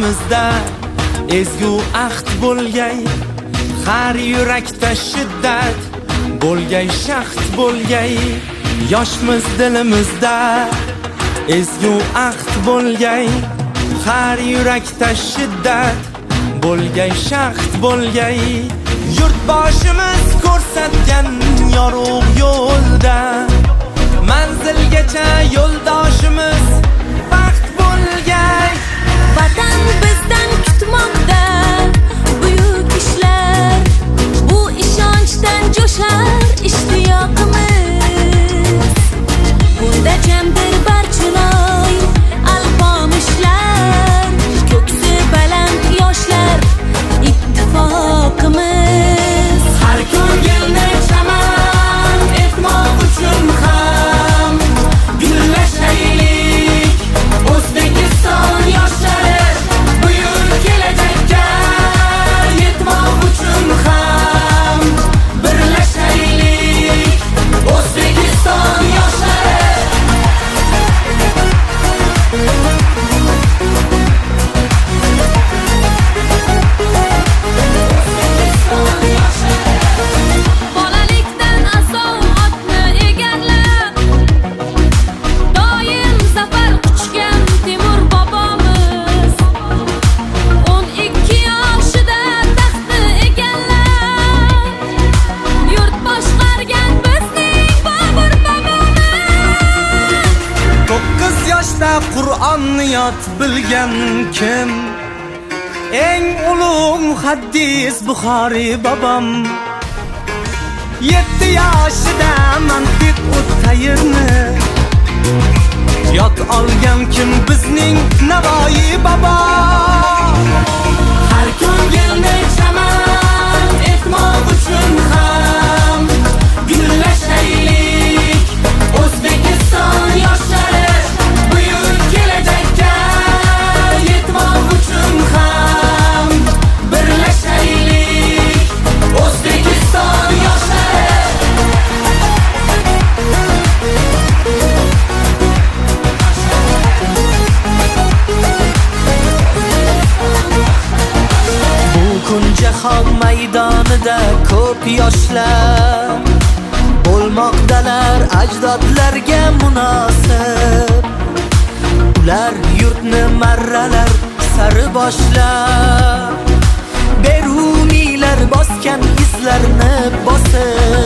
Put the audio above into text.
dilimizda ezgu ahd bo'lgay, har yurakda shiddat bo'lgay, shaxt bo'lgay. Yoshmiz dilimizda ezgu ahd bo'lgay, har yurakda shiddat bo'lgay, shaxt bo'lgay. Yurtboshimiz ko'rsatgan yorug' yo'lda manzilgacha yo'ldoshimiz baxt bo'lgay. Vatan bizdan kutmoqda buyuk ishlar, bu ishonchdan jo'shar ishtiyoqimiz. Bunda jamdir barchiloy alpomishlar, ko'ksi baland yoshlar ittifoqimiz. Har ko'ngilni chaman etmoq uchun ham gullashaylik. O'zbekiston yoshlari buyuk kelajakka yetmoq uchun ham birlashaylik. O'zbekiston yoshlari Bolalikdan asov otni egallab, doim zafar quchgan Temur bobomiz. 12 yoshida taxtni egallab, yurt boshqargan bizning Bobur bobomiz. 9 yoshda Qur'onni yod bilgan kim? Eng ulug' muhaddis Buxoriy bobom. 7 yoshida mantiq o'tayirni yod olgan kim? Bizning Navoiy bobo. Har ko'ngilni chaman etmoq uchun ham gullashaylik. O'zbekiston yoshlari buyuk kelajakka yetmoq uchun ham birlashaylik. O'zbekiston yoshlari bu kun jahon maydonida ko'p yoshlar bo'lmoqdalar ajdodlarga munosib. Ular yurtni marralar sari boshlab, beruniylar bosgan izlarni bosib